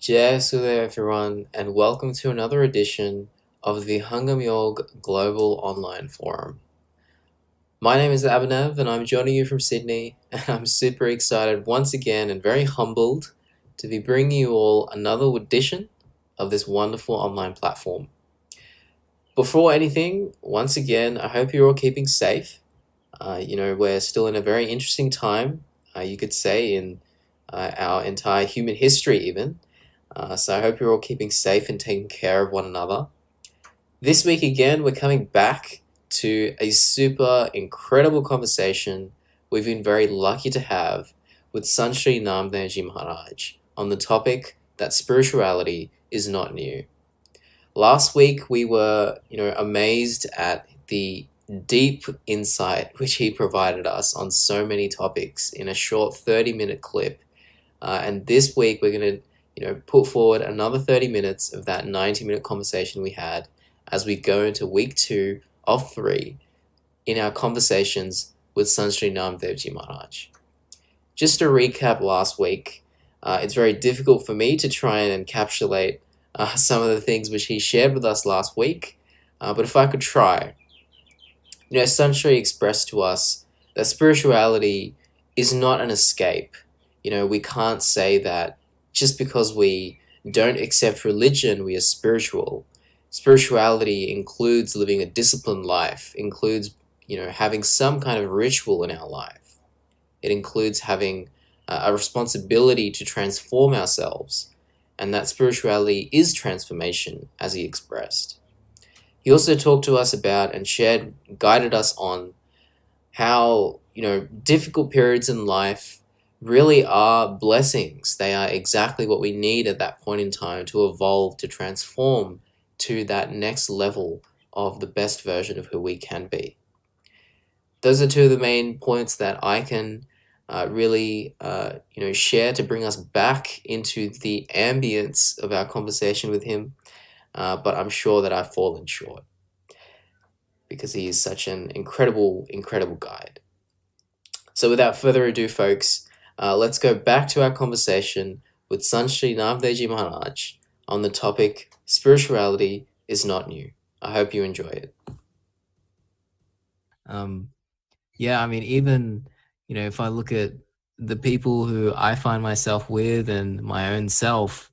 Jai Sudhir everyone, and welcome to another edition of the Naamdeo Global Online Forum. My name is Abhinav and I'm joining you from Sydney, and I'm super excited once again and very humbled to be bringing you all another edition of this wonderful online platform. Before anything, once again, I hope you're all keeping safe. We're still in a very interesting time, you could say, in our entire human history even. So I hope you're all keeping safe and taking care of one another. This week again, we're coming back to a super incredible conversation we've been very lucky to have with Sant Shri Naamdeo Maharaj on the topic that spirituality is not new. Last week, we were, amazed at the deep insight which he provided us on so many topics in a short 30-minute clip. And this week, we're going to put forward another 30 minutes of that 90-minute conversation we had as we go into week 2 of 3 in our conversations with Sant Shri Naamdeo Maharaj. Just to recap last week, it's very difficult for me to try and encapsulate some of the things which he shared with us last week, but if I could try. Sant Shri expressed to us that spirituality is not an escape. We can't say that just because we don't accept religion, we are spiritual. Spirituality includes living a disciplined life, includes, having some kind of ritual in our life. It includes having a responsibility to transform ourselves, and that spirituality is transformation, as he expressed. He also talked to us about and guided us on how, difficult periods in life really are blessings. They are exactly what we need at that point in time to evolve, to transform to that next level of the best version of who we can be. Those are two of the main points that I can really share to bring us back into the ambience of our conversation with him. But I'm sure that I've fallen short because he is such an incredible, incredible guide. So without further ado, folks, let's go back to our conversation with Sant Shri Naamdeo Maharaj on the topic, spirituality is not new. I hope you enjoy it. Even, if I look at the people who I find myself with and my own self,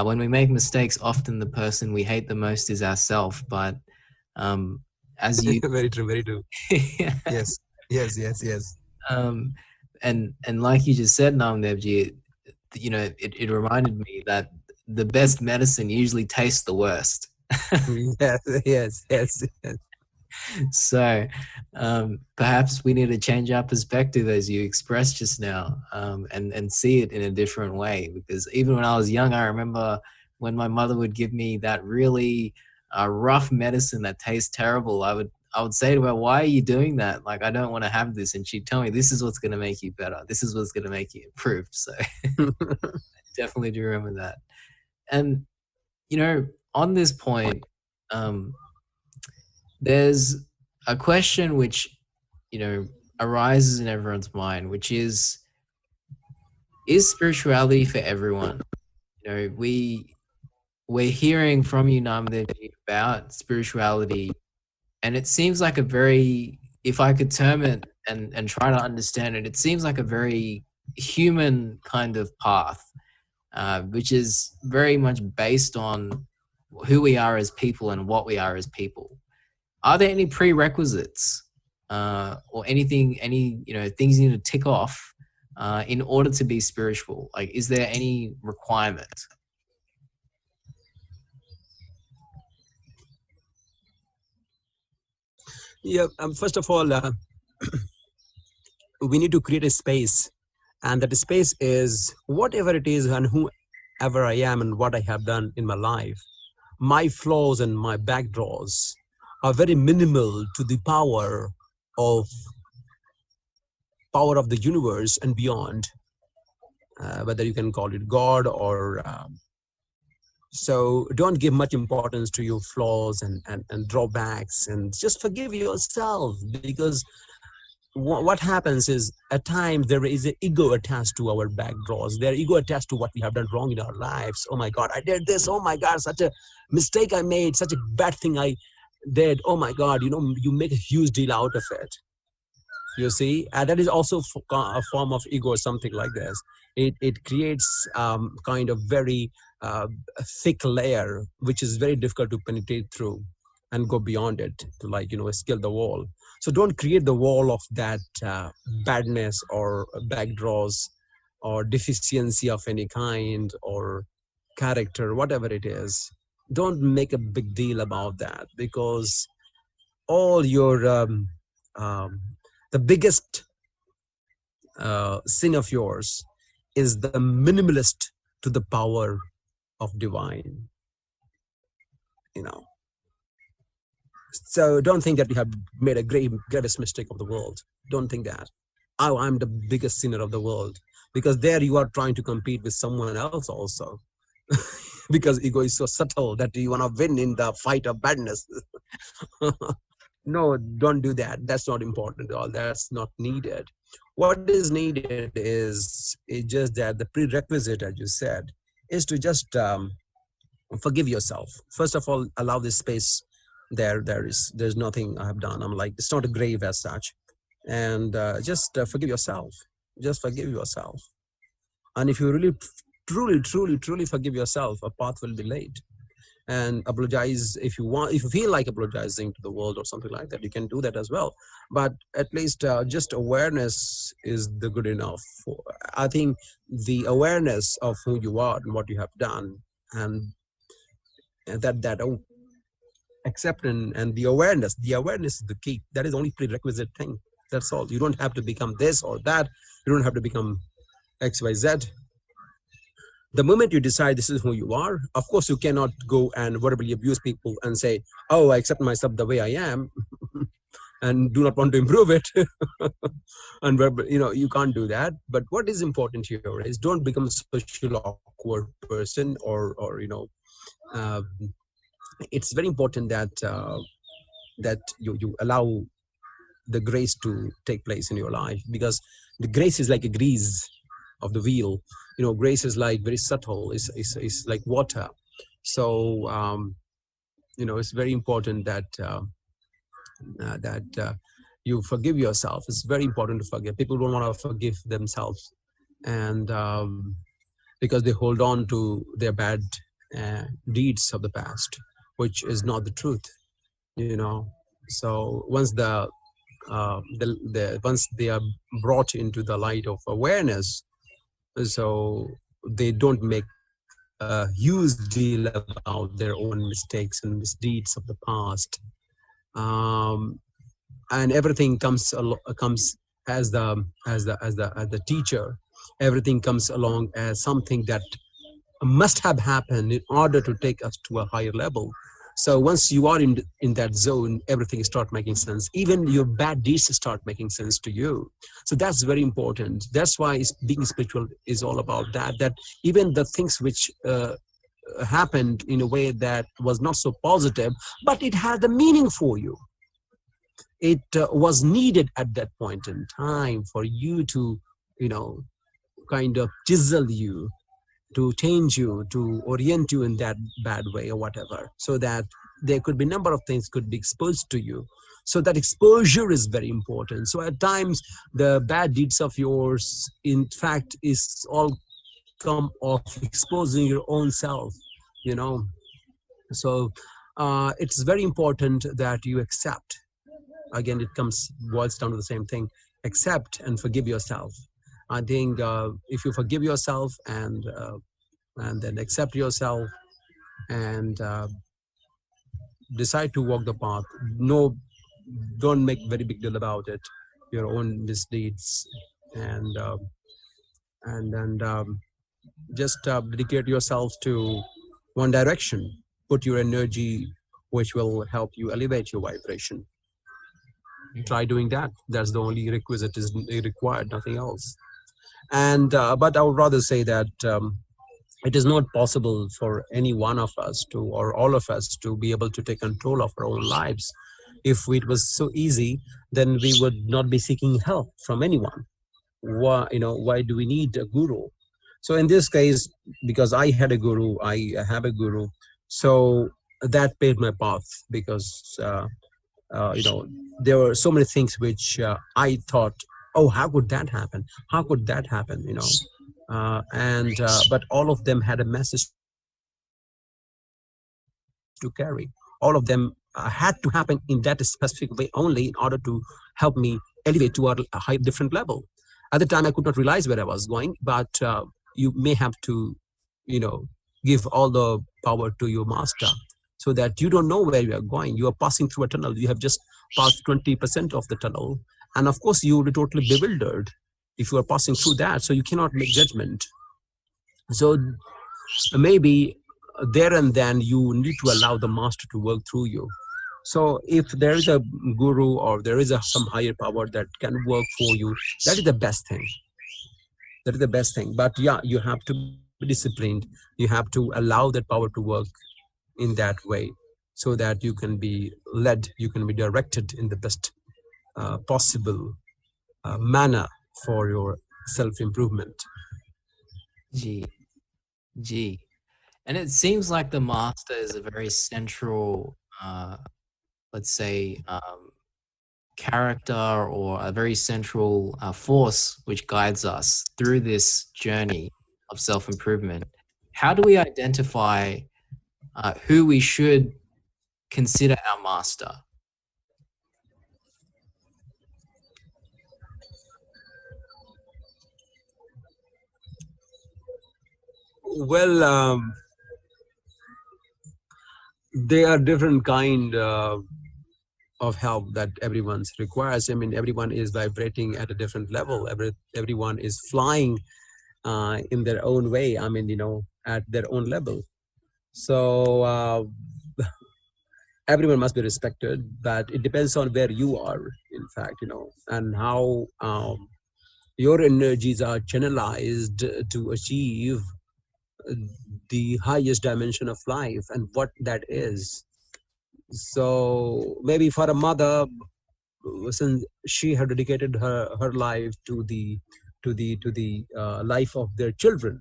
when we make mistakes, often the person we hate the most is ourselves. But as you... Very true, very true. Yeah. Yes. And like you just said, Naamdeo, it reminded me that the best medicine usually tastes the worst. Yes. So perhaps we need to change our perspective, as you expressed just now, and see it in a different way. Because even when I was young, I remember when my mother would give me that really rough medicine that tastes terrible, I would say to her, "Why are you doing that? Like, I don't want to have this." And she'd tell me, "This is what's going to make you better. This is what's going to make you improve." So I definitely do remember that. And, on this point, there's a question which, arises in everyone's mind, which is spirituality for everyone? We're hearing from you, Naamdeo, about spirituality, and it seems like a very, if I could term it and try to understand it, it seems like a very human kind of path, which is very much based on who we are as people and what we are as people. Are there any prerequisites or anything, things you need to tick off in order to be spiritual? Like, is there any requirement? Yeah, first of all, we need to create a space, and that space is whatever it is and whoever I am and what I have done in my life, my flaws and my backdraws are very minimal to the of power of the universe and beyond, whether you can call it God or so don't give much importance to your flaws and drawbacks, and just forgive yourself, because what happens is at times there is an ego attached to our backdraws. There ego attached to what we have done wrong in our lives. Oh my God, I did this. Oh my God, such a mistake I made, such a bad thing I did. Oh my God, you make a huge deal out of it. You see, and that is also a form of ego or something like this. It creates kind of very thick layer, which is very difficult to penetrate through and go beyond it to, like, scale the wall. So don't create the wall of that badness or backdraws or deficiency of any kind or character, whatever it is. Don't make a big deal about that, because all your the biggest sin of yours is the minimalist to the power of divine. So don't think that you have made a greatest mistake of the world. Don't think that. Oh, I'm the biggest sinner of the world, because there you are trying to compete with someone else also. Because ego is so subtle that you want to win in the fight of badness. No, don't do that. That's not important at all. That's not needed. What is needed is just that the prerequisite, as you said, is to just forgive yourself. First of all, allow this space. There's nothing I have done. I'm like, it's not a grave as such. And just forgive yourself. Just forgive yourself. And if you really, truly forgive yourself, a path will be laid. And apologize if you want, if you feel like apologizing to the world or something like that, you can do that as well. But at least just awareness is the good enough. I think the awareness of who you are and what you have done, and that acceptance and the awareness is the key. That is the only prerequisite thing. That's all. You don't have to become this or that. You don't have to become XYZ. The moment you decide this is who you are, of course, you cannot go and verbally abuse people and say, oh, I accept myself the way I am and do not want to improve it. And you can't do that. But what is important here is don't become a social awkward person it's very important that that you allow the grace to take place in your life, because the grace is like a grease of the wheel. Grace is like very subtle. It's like water. So it's very important that you forgive yourself. It's very important to forgive. People don't want to forgive themselves, and because they hold on to their bad deeds of the past, which is not the truth. So once once they are brought into the light of awareness, so they don't make a huge deal about their own mistakes and misdeeds of the past, and everything comes as the teacher. Everything comes along as something that must have happened in order to take us to a higher level. So once you are in that zone, everything starts making sense. Even your bad deeds start making sense to you. So that's very important. That's why being spiritual is all about that. That even the things which happened in a way that was not so positive, but it had a meaning for you. It was needed at that point in time for you to, kind of chisel you, to change you, to orient you in that bad way or whatever, so that there could be a number of things could be exposed to you. So that exposure is very important. So at times the bad deeds of yours, in fact, is all come of exposing your own self, So it's very important that you accept. Again, it boils down to the same thing. Accept and forgive yourself. I think if you forgive yourself and then accept yourself and decide to walk the path, don't make very big deal about it, your own misdeeds, and then Just dedicate yourself to one direction. Put your energy, which will help you elevate your vibration. Try doing that. That's the only requisite is required, nothing else. And but I would rather say that it is not possible for any one of us to, or all of us, to be able to take control of our own lives. If it was so easy, then we would not be seeking help from anyone. Why, why do we need a guru? So in this case, because I had a guru, I have a guru, so that paved my path. Because there were so many things which I thought, oh, how could that happen? How could that happen? And but all of them had a message to carry. All of them had to happen in that specific way only in order to help me elevate to a high different level. At the time, I could not realize where I was going, but you may have to, give all the power to your master, so that you don't know where you are going. You are passing through a tunnel. You have just passed 20% of the tunnel. And of course, you will be totally bewildered if you are passing through that. So you cannot make judgment. So maybe there and then you need to allow the master to work through you. So if there is a guru or there is some higher power that can work for you, that is the best thing. That is the best thing. But yeah, you have to be disciplined. You have to allow that power to work in that way, so that you can be led, you can be directed in the best possible manner for your self-improvement. Gee, gee. And it seems like the master is a very central, let's say, character, or a very central force which guides us through this journey of self-improvement. How do we identify who we should consider our master? Well, there are different kind of help that everyone requires. I mean, everyone is vibrating at a different level. Everyone is flying in their own way. I mean, at their own level. So everyone must be respected, but it depends on where you are, in fact, and how your energies are channelized to achieve the highest dimension of life and what that is. So maybe for a mother, since she had dedicated her life to the life of their children,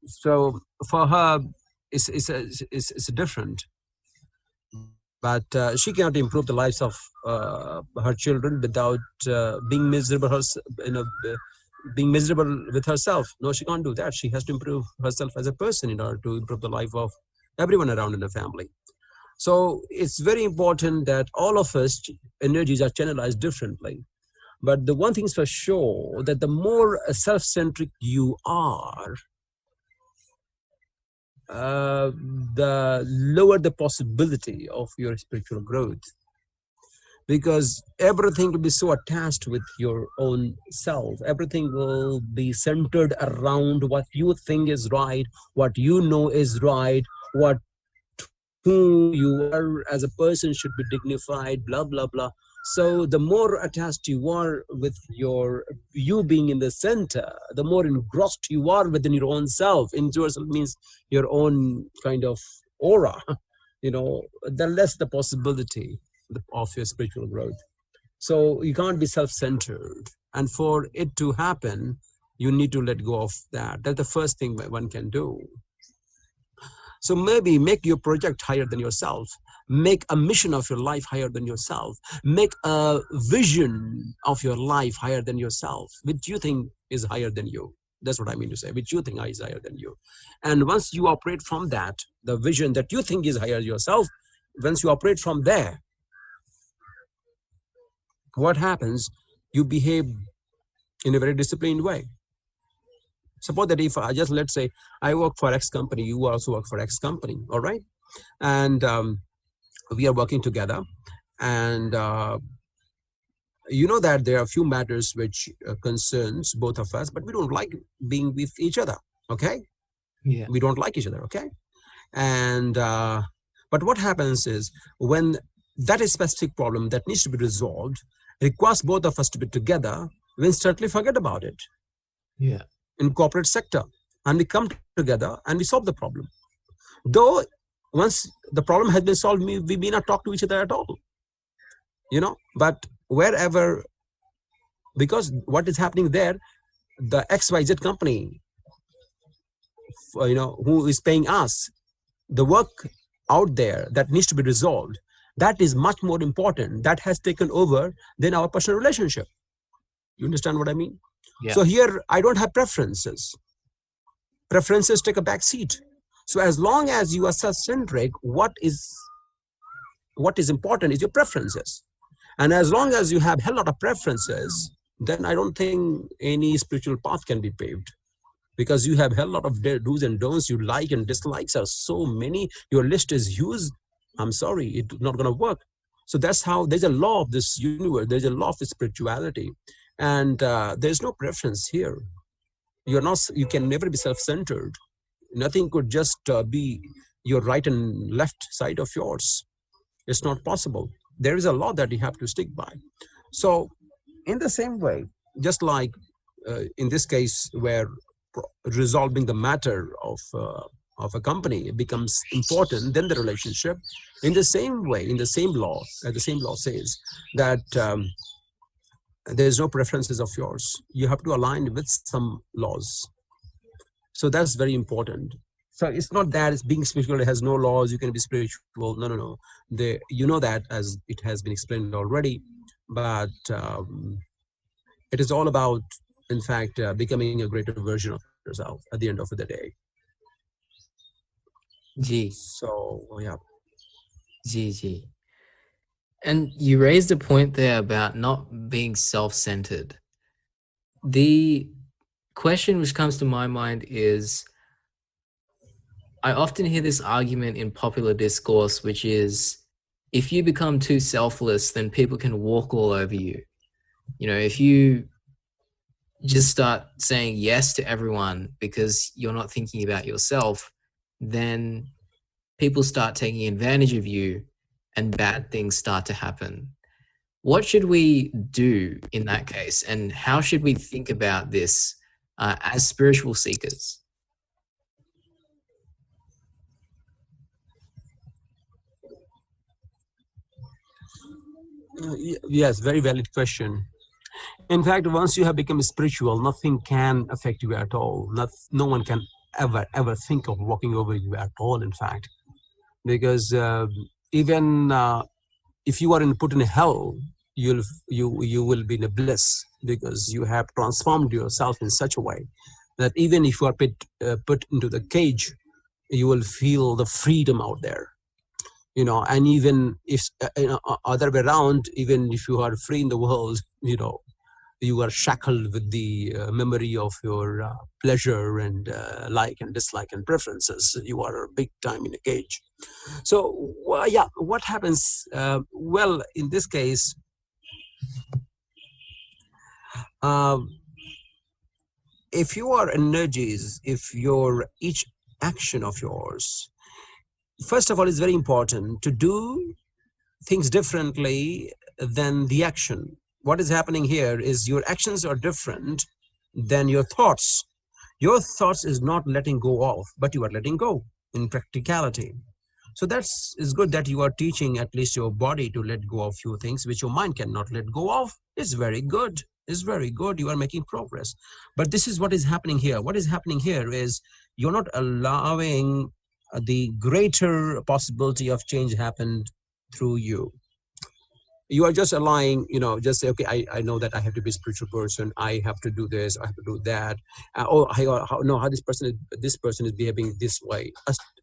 so for her it's different. But she cannot improve the lives of her children without being miserable being miserable with herself. No, she can't do that. She has to improve herself as a person in order to improve the life of everyone around in the family. So it's very important that all of us energies are channelized differently. But the one thing is for sure, that the more self-centric you are, the lower the possibility of your spiritual growth. Because everything will be so attached with your own self. Everything will be centered around what you think is right, what you know is right, what who you are as a person should be dignified, blah, blah, blah. So the more attached you are with you being in the center, the more engrossed you are within your own self. Into yourself means your own kind of aura, the less the possibility of your spiritual growth. So you can't be self-centered. And for it to happen, you need to let go of that. That's the first thing one can do. So maybe make your project higher than yourself. Make a mission of your life higher than yourself. Make a vision of your life higher than yourself, which you think is higher than you. That's what I mean to say, which you think is higher than you. And once you operate from that, the vision that you think is higher than yourself, once you operate from there, what happens? You behave in a very disciplined way. Suppose that if I let's say I work for X company, you also work for X company, all right? And we are working together, and you know that there are a few matters which concerns both of us, but we don't like being with each other. Okay, Yeah. we don't like each other. Okay, and but what happens is when that is specific problem that needs to be resolved requires both of us to be together, we instantly forget about it. Yeah. In corporate sector, and we come together and we solve the problem. Though once the problem has been solved, we may not talk to each other at all. But wherever, because what is happening there, the XYZ company, who is paying us, the work out there that needs to be resolved, that is much more important. That has taken over than our personal relationship. You understand what I mean? Yeah. So here, I don't have preferences. Preferences take a back seat. So as long as you are self-centric, what is important is your preferences. And as long as you have a hell lot of preferences, then I don't think any spiritual path can be paved. Because you have a hell lot of do's and don'ts, you like and dislikes are so many, your list is huge. I'm sorry, it's not going to work. So that's how there's a law of this universe, there's a law of spirituality. And there's no preference here. You can never be self-centered. Nothing could just be your right and left side of yours. It's not possible. There is a law that you have to stick by. So in the same way, just like in this case where resolving the matter of a company becomes important, then the relationship, in the same way, in the same law, the same law says that there's no preferences of yours. You have to align with some laws. So that's very important. So it's not that it's being spiritual, it has no laws, you can be spiritual. No. You know that, as it has been explained already. But it is all about, in fact, becoming a greater version of yourself at the end of the day. Gee. So, yeah. Gee. And you raised a point there about not being self-centered. The question which comes to my mind is, I often hear this argument in popular discourse, which is, if you become too selfless, then people can walk all over you. If you just start saying yes to everyone because you're not thinking about yourself, then people start taking advantage of you and bad things start to happen. What should we do in that case? And how should we think about this as spiritual seekers? Yes, very valid question. In fact, once you have become spiritual, nothing can affect you at all. No one can ever think of walking over you at all, in fact. Because even if you are put in hell, you will be in a bliss, because you have transformed yourself in such a way that even if you are put into the cage, you will feel the freedom out there. And even if other way around, even if you are free in the world, you are shackled with the memory of your pleasure and like and dislike and preferences. You are big time in a cage. So yeah, what happens? Well, in this case, if you are energies, if your each action of yours, first of all, it's very important to do things differently than the action. What is happening here is your actions are different than your thoughts. Your thoughts is not letting go of, but you are letting go in practicality. So it's good that you are teaching at least your body to let go of few things which your mind cannot let go of. It's very good. It's very good. You are making progress. But this is what is happening here. What is happening here is you're not allowing the greater possibility of change happen through you. You are just allowing, just say, okay, I know that I have to be a spiritual person. I have to do this. I have to do that. How this person is behaving this way.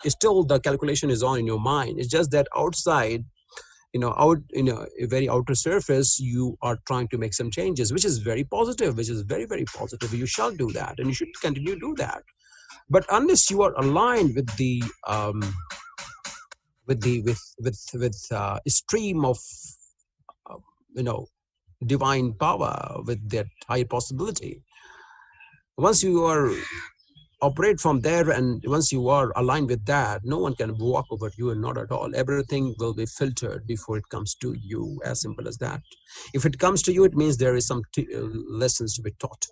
Still, the calculation is on in your mind. It's just that outside, a very outer surface, you are trying to make some changes, which is very positive, which is very, very positive. You shall do that, and you should continue to do that. But unless you are aligned with the stream of divine power, with that higher possibility. Once you are operate from there, and once you are aligned with that, no one can walk over you, and not at all. Everything will be filtered before it comes to you, as simple as that. If it comes to you, it means there is some lessons to be taught.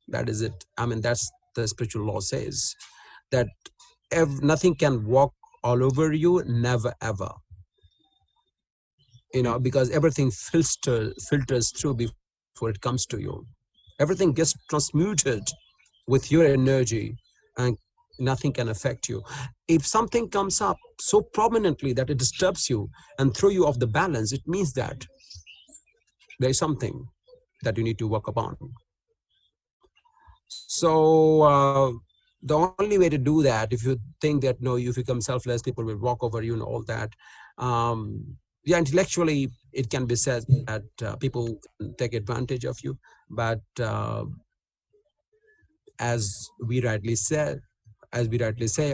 That is it. I mean, that's the spiritual law says, that nothing can walk all over you, never ever. Because everything filters through before it comes to you. Everything gets transmuted with your energy, and nothing can affect you. If something comes up so prominently that it disturbs you and throw you off the balance, it means that there is something that you need to work upon. So the only way to do that, if you think that no, you become selfless, people will walk over you and all that, yeah, intellectually it can be said that people can take advantage of you, but as we rightly say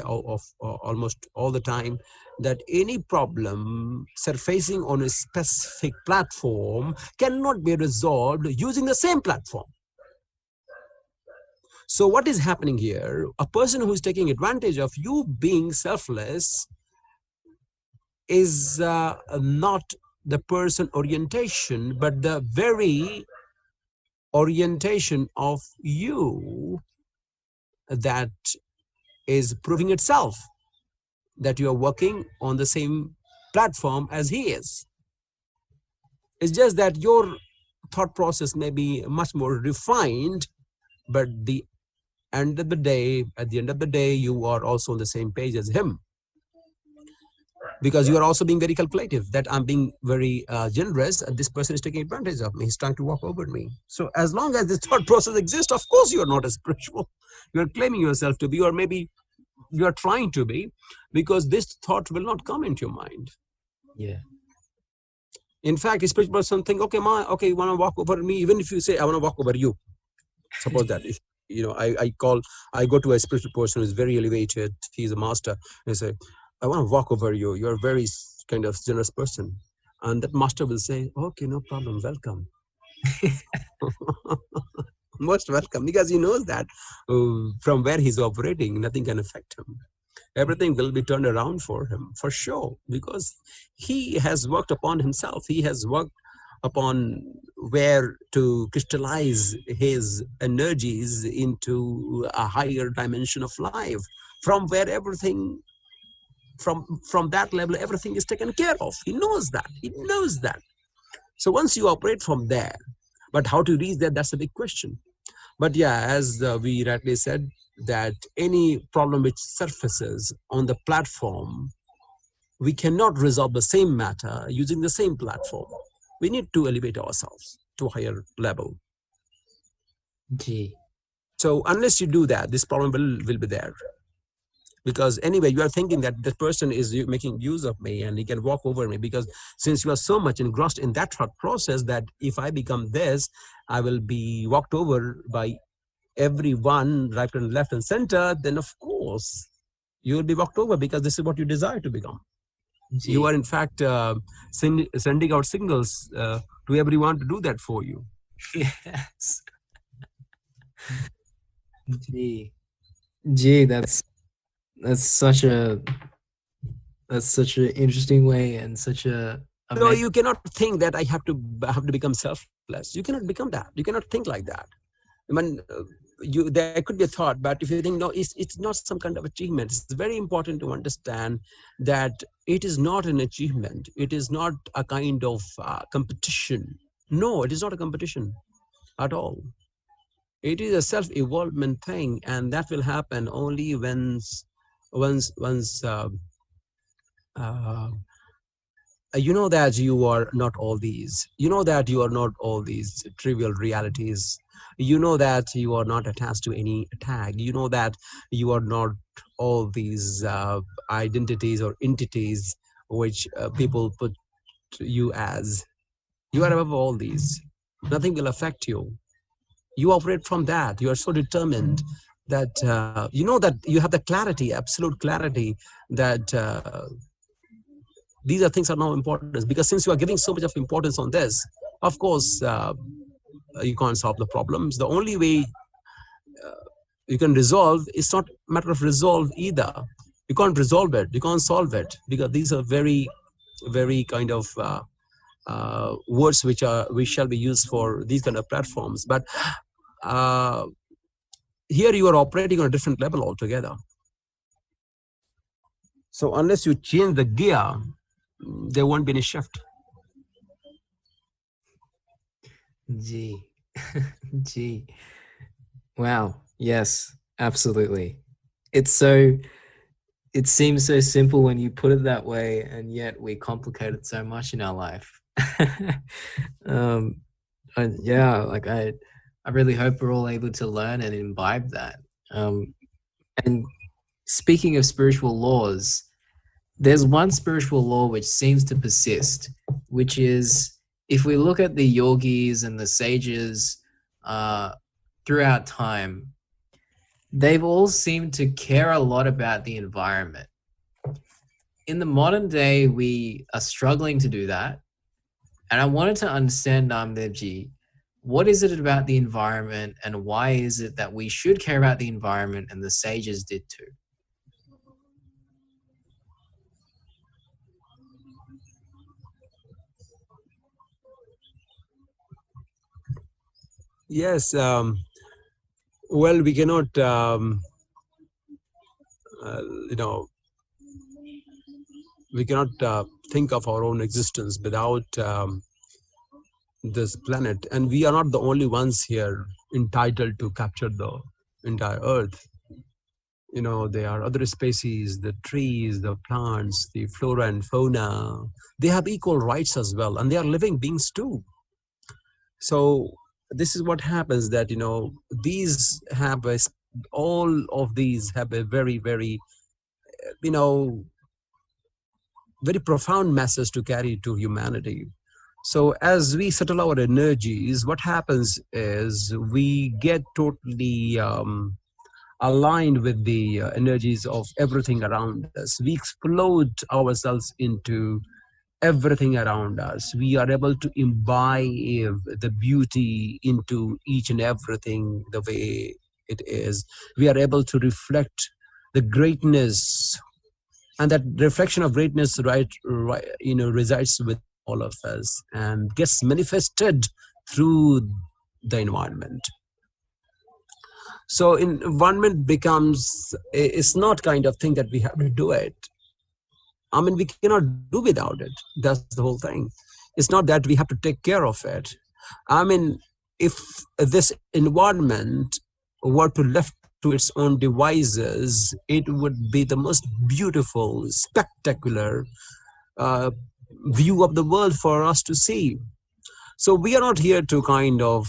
almost all the time, that any problem surfacing on a specific platform cannot be resolved using the same platform. So what is happening here? A person who is taking advantage of you being selfless is not the person orientation, but the very orientation of you that is proving itself that you are working on the same platform as he is. It's just that your thought process may be much more refined, but at the end of the day, you are also on the same page as him, because you are also being very calculative, that I'm being very generous, and this person is taking advantage of me, he's trying to walk over me. So as long as this thought process exists, of course you are not a spiritual. You are claiming yourself to be, or maybe you are trying to be, because this thought will not come into your mind. Yeah. In fact, a spiritual person think, okay, you want to walk over me, even if you say, I want to walk over you. Suppose that if I go to a spiritual person who is very elevated, he's a master, and I say, I want to walk over you. You're a very kind of generous person. And that master will say, okay, no problem, welcome. Most welcome, because he knows that from where he's operating, nothing can affect him. Everything will be turned around for him, for sure, because he has worked upon himself. He has worked upon where to crystallize his energies into a higher dimension of life, from where everything, from that level, everything is taken care of. He knows that. So once you operate from there, but how to reach there, that's a big question. But yeah, as we rightly said, that any problem which surfaces on the platform, we cannot resolve the same matter using the same platform. We need to elevate ourselves to a higher level. Gee. So unless you do that, this problem will be there. Because anyway, you are thinking that this person is making use of me and he can walk over me, because since you are so much engrossed in that thought process that if I become this, I will be walked over by everyone right and left and center, then of course you will be walked over, because this is what you desire to become. Gee. You are in fact sending out signals to everyone to do that for you. Yes. Gee, that's such an interesting way, and such a So you cannot think that I have to become selfless. You cannot become that. You cannot think like that. I mean, there could be a thought, but if you think, no, it's not some kind of achievement. It's very important to understand that it is not an achievement. It is not a kind of competition. No, it is not a competition at all. It is a self-evolvement thing, and that will happen only once you know that you are not all these. You know that you are not all these trivial realities. You know that you are not attached to any tag. You know that you are not all these identities or entities which people put you as. You are above all these. Nothing will affect you. You operate from that. You are so determined that you know that you have the clarity, absolute clarity, that these are things are now important, because since you are giving so much of importance on this, Of course, you can't solve the problems. The only way you can resolve, it's not a matter of resolve either. You can't resolve it, you can't solve it, because these are very, very kind of words which shall be used for these kind of platforms. But here you are operating on a different level altogether. So unless you change the gear, there won't be any shift. Gee. Gee. Wow. Yes, absolutely. It seems so simple when you put it that way, and yet we complicate it so much in our life. Yeah, like I really hope we're all able to learn and imbibe that. And speaking of spiritual laws, there's one spiritual law which seems to persist, which is, if we look at the yogis and the sages throughout time, they've all seemed to care a lot about the environment. In the modern day, we are struggling to do that. And I wanted to understand, Naamdeo, what is it about the environment, and why is it that we should care about the environment and the sages did too? Yes, well, we cannot, you know, we cannot think of our own existence without this planet. And we are not the only ones here entitled to capture the entire earth. You know, there are other species, the trees, the plants, the flora and fauna. They have equal rights as well, and they are living beings too. So this is what happens, that, you know, these have all of these have a very, very, you know, very profound message to carry to humanity. So as we settle our energies, what happens is we get totally aligned with the energies of everything around us. We explode ourselves into everything around us. We are able to imbibe the beauty into each and everything the way it is. We are able to reflect the greatness, and that reflection of greatness, you know, resides with all of us and gets manifested through the environment. So environment becomes, it's not kind of thing that we have to do it. I mean, we cannot do without it. That's the whole thing. It's not that we have to take care of it. I mean, if this environment were to left to its own devices, it would be the most beautiful, spectacular view of the world for us to see. So we are not here to kind of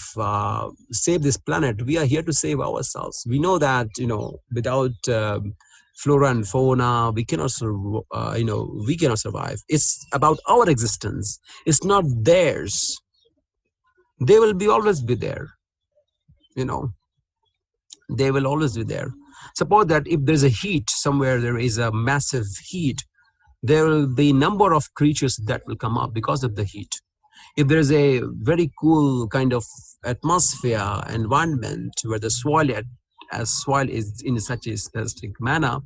save this planet. We are here to save ourselves. We know that, you know, without flora and fauna, we cannot, you know, we cannot survive. It's about our existence. It's not theirs. They will always be there. You know, they will always be there. Suppose that if there's a heat somewhere, there is a massive heat, there will be a number of creatures that will come up because of the heat. If there's a very cool kind of atmosphere, environment where the soil, as soil is in such a specific manner,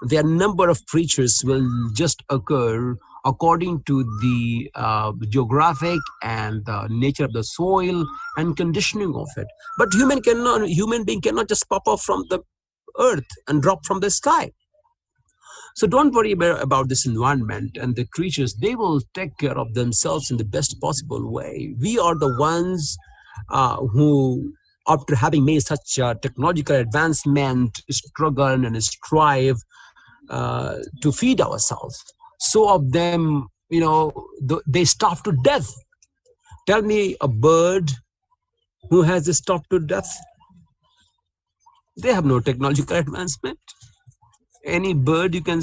there are a number of creatures will just occur according to the geographic and the nature of the soil and conditioning of it. But human being cannot just pop up from the earth and drop from the sky. So don't worry about this environment and the creatures. They will take care of themselves in the best possible way. We are the ones who, after having made such technological advancement, struggle and strive to feed ourselves. So of them, you know, they starve to death. Tell me a bird who has starved to death. They have no technological advancement. Any bird you can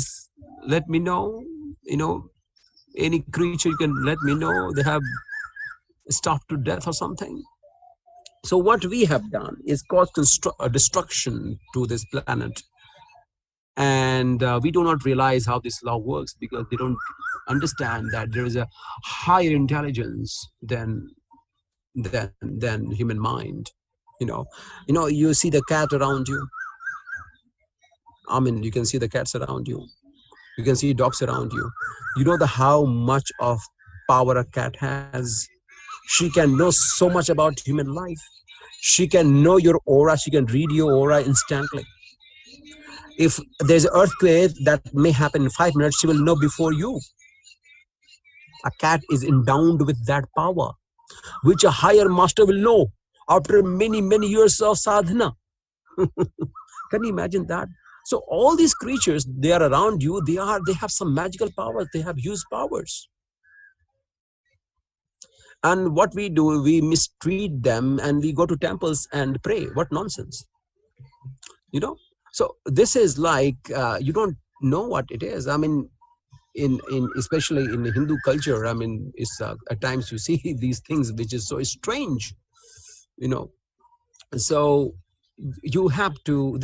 let me know, you know, any creature you can let me know, they have starved to death or something. So what we have done is caused destruction to this planet. And we do not realize how this law works, because they don't understand that there is a higher intelligence than than human mind. You see the cat around you. I mean, you can see the cats around you. You can see dogs around you. You know how much of power a cat has. She can know so much about human life. She can know your aura. She can read your aura instantly. If there's an earthquake that may happen in 5 minutes, she will know before you. A cat is endowed with that power, which a higher master will know after many, many years of sadhana. Can you imagine that? So all these creatures, they are around you. They have some magical powers. They have huge powers. And what we do, we mistreat them and we go to temples and pray. What nonsense. So this is like, you don't know what it is. I mean, in especially in the Hindu culture, I mean, it's at times you see these things which is so strange, so you have to,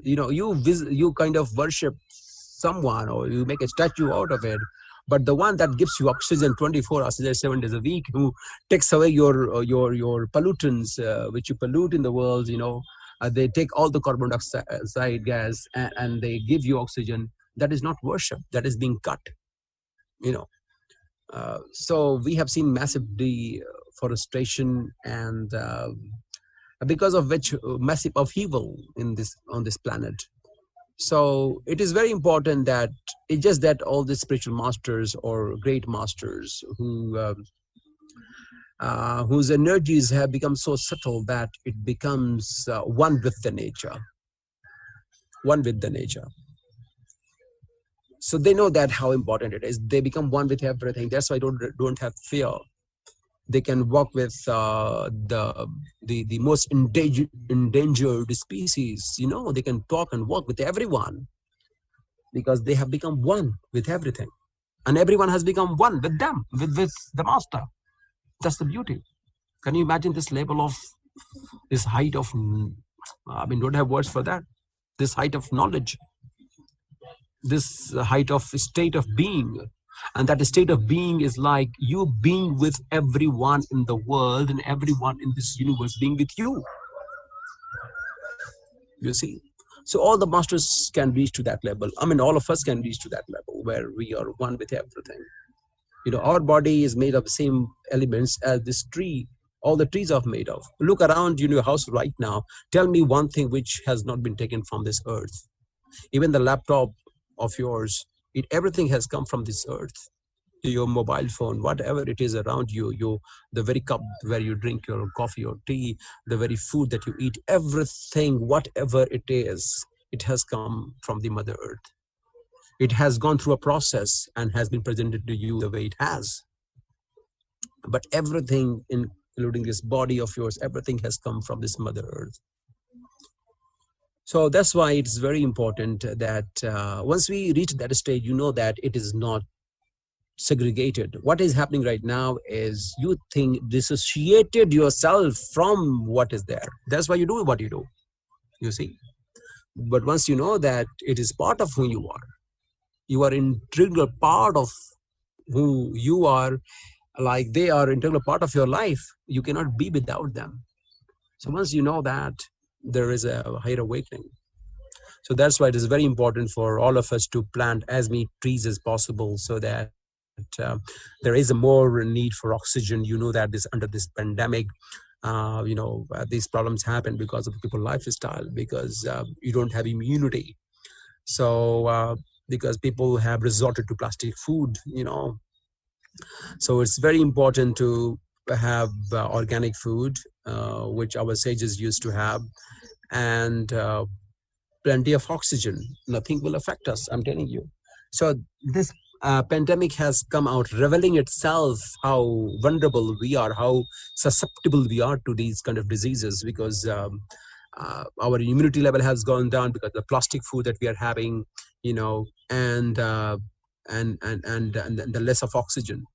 you kind of worship someone, or you make a statue out of it, but the one that gives you oxygen 24 hours, 7 days a week, who takes away your pollutants, which you pollute in the world, they take all the carbon dioxide gas, and they give you oxygen. That is not worship. That is being cut. So we have seen massive deforestation, and because of which massive upheaval on this planet. So it is very important that it's just that all the spiritual masters or great masters whose energies have become so subtle that it becomes one with the nature. So they know that how important it is. They become one with everything. That's why don't have fear. They can walk with the most endangered species. They can talk and walk with everyone because they have become one with everything, and everyone has become one with them, with the master. That's the beauty. Can you imagine this level of this height of? I mean, don't have words for that. This height of knowledge, this height of state of being. And that state of being is like you being with everyone in the world, and everyone in this universe being with you. You see? So all the masters can reach to that level. I mean, all of us can reach to that level where we are one with everything. Our body is made of the same elements as this tree. All the trees are made of. Look around your house right now. Tell me one thing which has not been taken from this earth. Even the laptop of yours, everything has come from this earth. Your mobile phone, whatever it is around you, the very cup where you drink your coffee or tea, the very food that you eat, everything, whatever it is, it has come from the Mother Earth. It has gone through a process and has been presented to you the way it has. But everything, including this body of yours, everything has come from this Mother Earth. So that's why it's very important that once we reach that stage, that it is not segregated. What is happening right now is you think dissociated yourself from what is there. That's why you do what you do, you see. But once you know that it is part of who you are integral part of who you are, like they are integral part of your life. You cannot be without them. So once you know that, there is a higher awakening. So that's why it is very important for all of us to plant as many trees as possible, so that there is a more need for oxygen. That under this pandemic, these problems happen because of people's lifestyle, because you don't have immunity. So because people have resorted to plastic food, so it's very important to have organic food, which our sages used to have, and plenty of oxygen. Nothing will affect us, I'm telling you. So this pandemic has come out revealing itself how vulnerable we are, how susceptible we are to these kind of diseases, because our immunity level has gone down because of the plastic food that we are having, and the less of oxygen.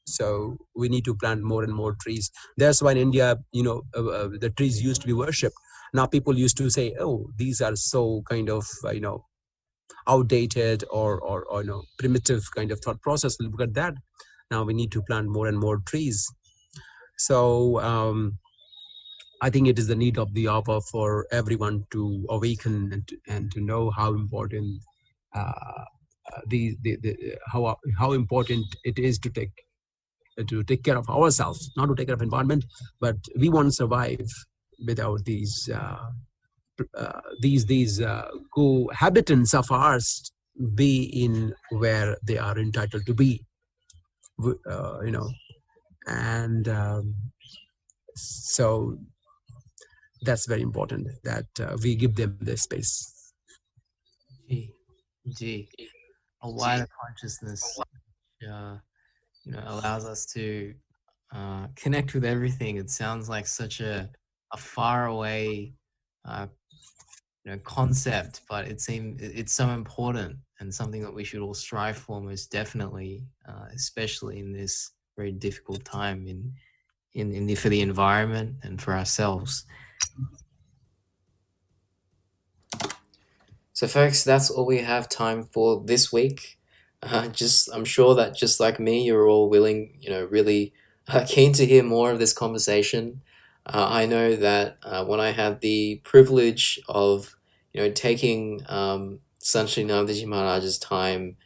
So we need to plant more and more trees. That's why in India, the trees used to be worshipped. Now people used to say, oh, these are so kind of, outdated or primitive kind of thought process. Look at that. Now we need to plant more and more trees. So I think it is the need of the hour for everyone to awaken and to know how important how important it is to take care of ourselves, not to take care of environment, but we won't survive without these cohabitants of ours be in where they are entitled to be, and so that's very important that we give them this space. Gee, a wider consciousness, allows us to connect with everything. It sounds like such a far away, concept, but it's so important and something that we should all strive for, most definitely, especially in this very difficult time for the environment and for ourselves. So, folks, that's all we have time for this week. I'm sure that just like me, you're all willing, really keen to hear more of this conversation. I know that when I had the privilege of, taking Sant Shri Naamdeo Maharaj's time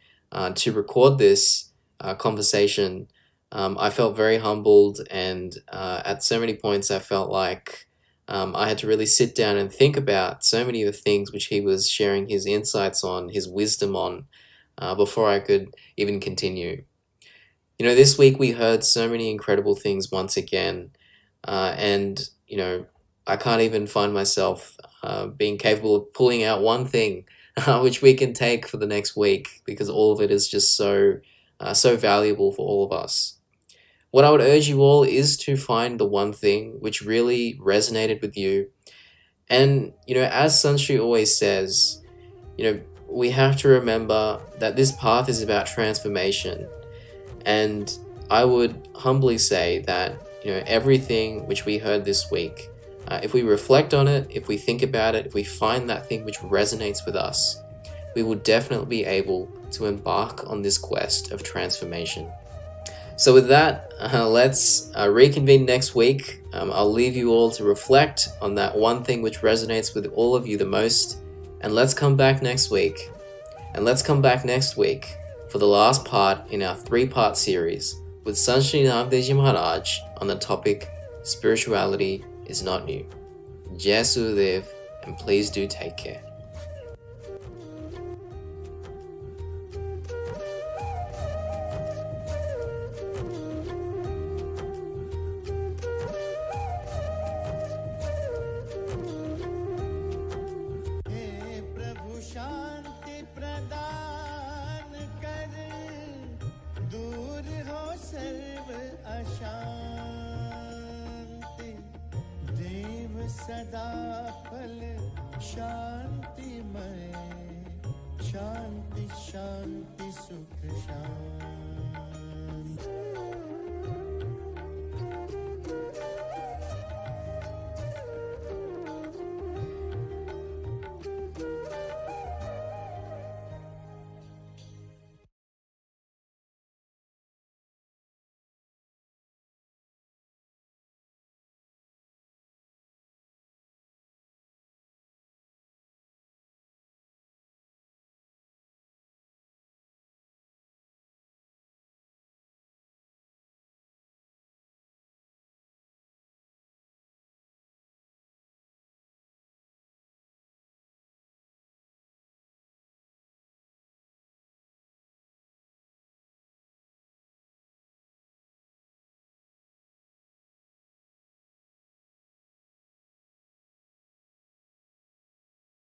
to record this conversation, I felt very humbled, and at so many points, I felt like I had to really sit down and think about so many of the things which he was sharing his insights on, his wisdom on, before I could even continue. This week we heard so many incredible things once again, and I can't even find myself being capable of pulling out one thing which we can take for the next week, because all of it is just so valuable for all of us. What I would urge you all is to find the one thing which really resonated with you. And, as Sant Shri always says, we have to remember that this path is about transformation. And I would humbly say that, everything which we heard this week, if we reflect on it, if we think about it, if we find that thing which resonates with us, we will definitely be able to embark on this quest of transformation. So with that, let's reconvene next week. I'll leave you all to reflect on that one thing which resonates with all of you the most. And let's come back next week. And let's come back next week for the last part in our 3-part series with Sant Shri Naamdeo Maharaj on the topic, Spirituality is Not New. Jai Sudev, and please do take care. सदा फल शांतिमय, शांति शांति सुख शांति।